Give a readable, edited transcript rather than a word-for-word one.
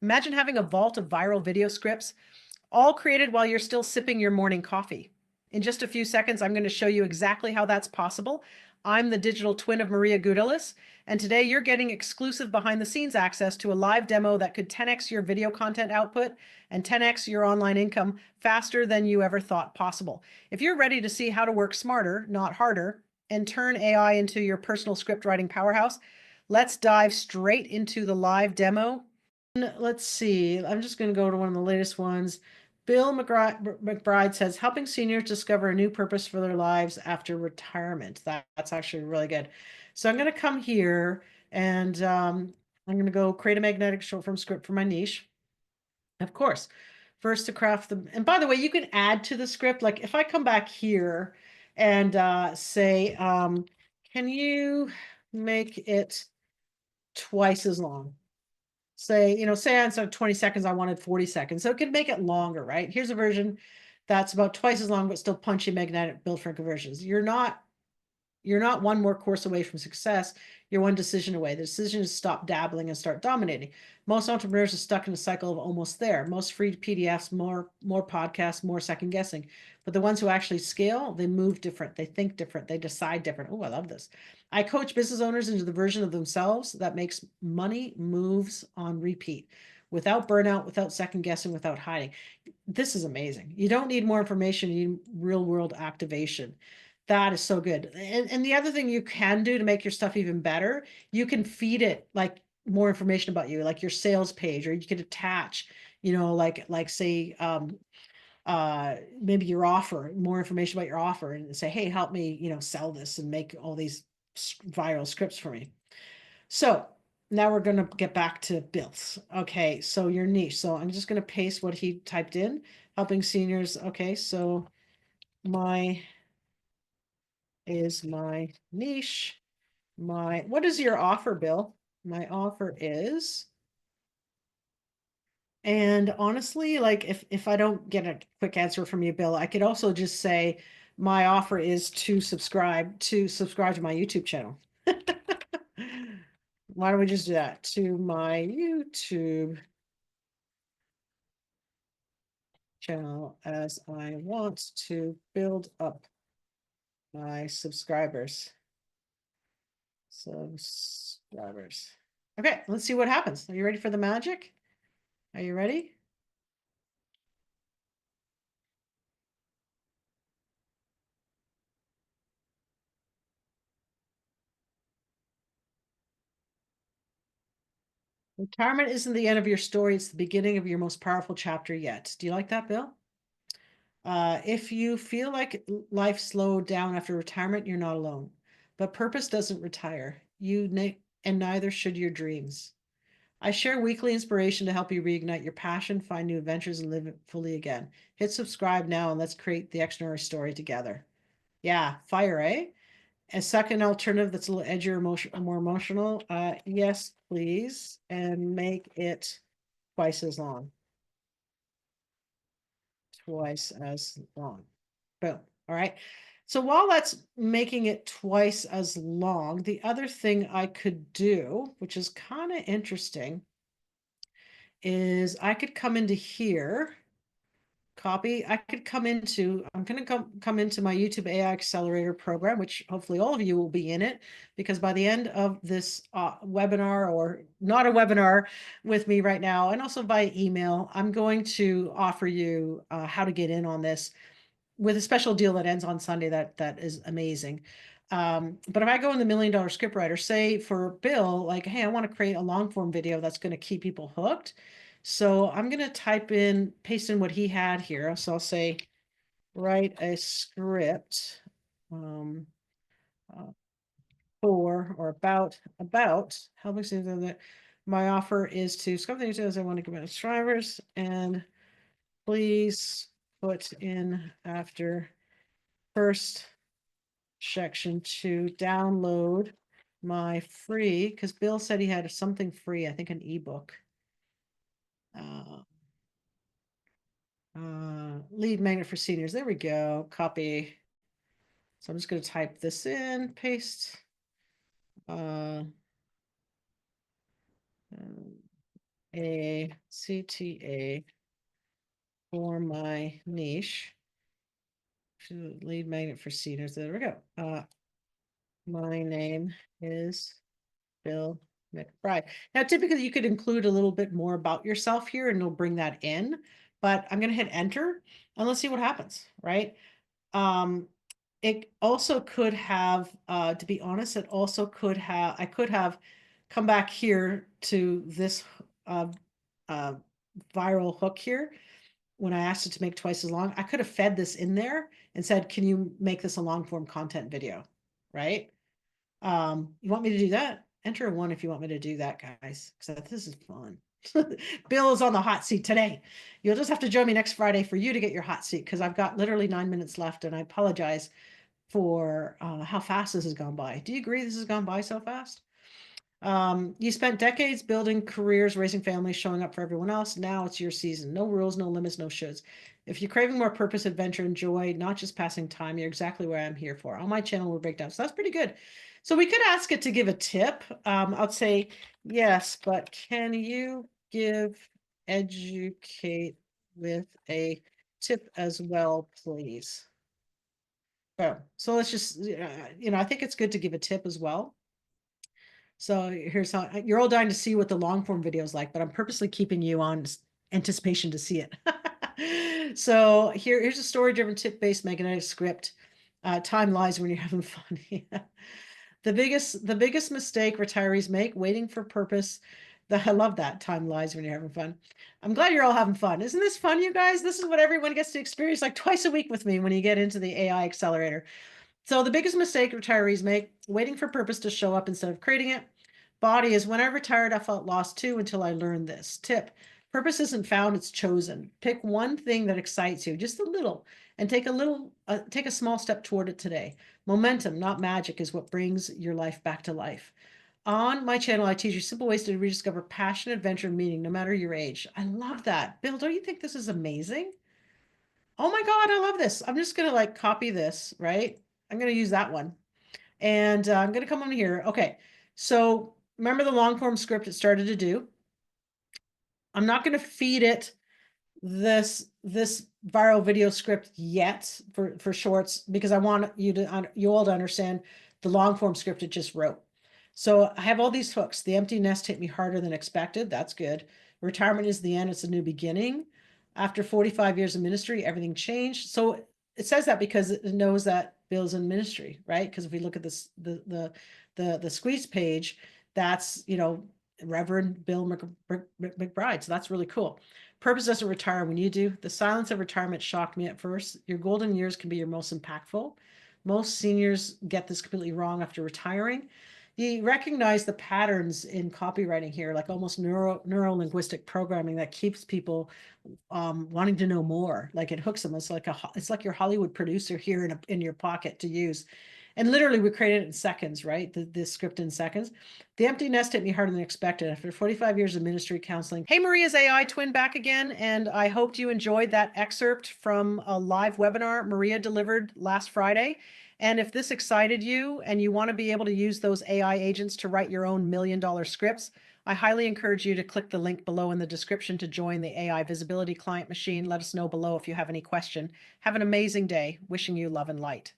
Imagine having a vault of viral video scripts, all created while you're still sipping your morning coffee. In just a few seconds, I'm going to show you exactly how that's possible. I'm the digital twin of Maria Gudelis, and today you're getting exclusive behind the scenes access to a live demo that could 10x your video content output and 10x your online income faster than you ever thought possible. If you're ready to see how to work smarter, not harder, and turn AI into your personal script writing powerhouse, let's dive straight into the live demo. Let's see. I'm just going to go to one of the latest ones. Bill McBride says, helping seniors discover a new purpose for their lives after retirement. That's actually really good. So I'm going to come here and I'm going to go create a magnetic short form script for my niche. Of course, first to craft the, and by the way, you can add to the script. Like if I come back here and say, can you make it twice as long? Say instead of 20 seconds, I wanted 40 seconds. So it could make it longer, right? Here's a version that's about twice as long, but still punchy magnetic built for conversions. You're not one more course away from success. You're one decision away. The decision is stop dabbling and start dominating. Most entrepreneurs are stuck in a cycle of almost there. Most free PDFs, more podcasts, more second guessing. But the ones who actually scale, they move different. They think different. They decide different. Oh, I love this. I coach business owners into the version of themselves that makes money moves on repeat without burnout, without second guessing, without hiding. This is amazing. You don't need more information. You need real world activation. That is so good. And the other thing you can do to make your stuff even better, you can feed it like more information about you, like your sales page, or you could attach, like say maybe your offer, more information about your offer, and say, hey, help me, sell this and make all these viral scripts for me. So now we're going to get back to Bill's. Okay, so your niche. So I'm just going to paste what he typed in, helping seniors. Okay, so my is my niche. What is your offer, Bill? My offer is, and honestly, like if I don't get a quick answer from you, Bill, I could also just say my offer is to subscribe to my YouTube channel. Why don't we just do that? To my YouTube channel, as I want to build up my subscribers. Okay, let's see what happens. Are you ready for the magic? Are you ready? Retirement isn't the end of your story. It's the beginning of your most powerful chapter yet. Do you like that, Bill? If you feel like life slowed down after retirement, you're not alone. But purpose doesn't retire. And neither should your dreams. I share weekly inspiration to help you reignite your passion, find new adventures, and live it fully again. Hit subscribe now and let's create the extraordinary story together. Yeah, fire, eh? A second alternative that's a little edgier, more emotional. Yes, please, and make it twice as long. Twice as long. Boom. All right. So while that's making it twice as long, the other thing I could do, which is kind of interesting, is I could come into here, copy. I'm going to come into my YouTube AI Accelerator program, which hopefully all of you will be in it, because by the end of this webinar, or not a webinar with me right now, and also by email, I'm going to offer you how to get in on this with a special deal that ends on Sunday. That is amazing. But if I go in the $1 Million Scriptwriter, say for Bill, like, hey, I want to create a long form video that's going to keep people hooked. So I'm going to paste in what he had here. So I'll say, write a script um, uh, for or about helping students that my offer is to discover things I want to give my subscribers, and please put in after first section to download my free, because Bill said he had something free, I think an ebook. Lead magnet for seniors. There we go. Copy. So I'm just going to type this in, paste. a CTA for my niche. Lead magnet for seniors. There we go. My name is Bill McBride. Now, typically you could include a little bit more about yourself here and it'll bring that in, but I'm going to hit enter and let's see what happens, right? It also could have, to be honest, it also could have, I could have come back here to this uh, uh, viral hook here when I asked it to make twice as long. I could have fed this in there and said, can you make this a long form content video, right? You want me to do that? Enter a 1 if you want me to do that, guys, because this is fun. Bill is on the hot seat today. You'll just have to join me next Friday for you to get your hot seat because I've got literally 9 minutes left and I apologize for how fast this has gone by. Do you agree this has gone by so fast? You spent decades building careers, raising families, showing up for everyone else. Now it's your season. No rules, no limits, no shoulds. If you're craving more purpose, adventure, and joy, not just passing time, you're exactly where I'm here for. On my channel, we'll break down. So that's pretty good. So we could ask it to give a tip. I'd say, yes, but can you educate with a tip as well, please? So let's just, I think it's good to give a tip as well. So here's how you're all dying to see what the long form video is like, but I'm purposely keeping you on anticipation to see it. So here's a story driven tip based magnetic script. Time lies when you're having fun. The biggest mistake retirees make, waiting for purpose. I love that. Time lies when you're having fun. I'm glad you're all having fun. Isn't this fun, you guys? This is what everyone gets to experience like twice a week with me when you get into the AI Accelerator. So the biggest mistake retirees make, waiting for purpose to show up instead of creating it. Body is when I retired, I felt lost too until I learned this. Tip: purpose isn't found, it's chosen. Pick one thing that excites you, just a little, and take a small step toward it today. Momentum, not magic, is what brings your life back to life. On my channel, I teach you simple ways to rediscover passion, adventure, and meaning, no matter your age. I love that. Bill, don't you think this is amazing? Oh my God, I love this. I'm just gonna like copy this, right? I'm gonna use that one. And I'm gonna come on here. Okay, so remember the long form script it started to do. I'm not gonna feed it this viral video script yet for shorts because I want you all to understand the long form script it just wrote. So I have all these hooks. The empty nest hit me harder than expected. That's good. Retirement is the end. It's a new beginning. After 45 years of ministry, everything changed. So it says that because it knows that Bill's in ministry, right? Because if we look at this, the squeeze page, that's, Reverend Bill McBride. So that's really cool. Purpose doesn't retire when you do. The silence of retirement shocked me at first. Your golden years can be your most impactful. Most seniors get this completely wrong after retiring. You recognize the patterns in copywriting here, like almost neuro-linguistic programming that keeps people wanting to know more. Like it hooks them. It's like your Hollywood producer here in your pocket to use. And literally we created it in seconds, right? The script in seconds. The empty nest hit me harder than expected. After 45 years of ministry counseling. Hey, Maria's AI twin back again. And I hoped you enjoyed that excerpt from a live webinar Maria delivered last Friday. And if this excited you and you want to be able to use those AI agents to write your own $1 million scripts, I highly encourage you to click the link below in the description to join the AI Visibility Client Machine. Let us know below if you have any question. Have an amazing day. Wishing you love and light.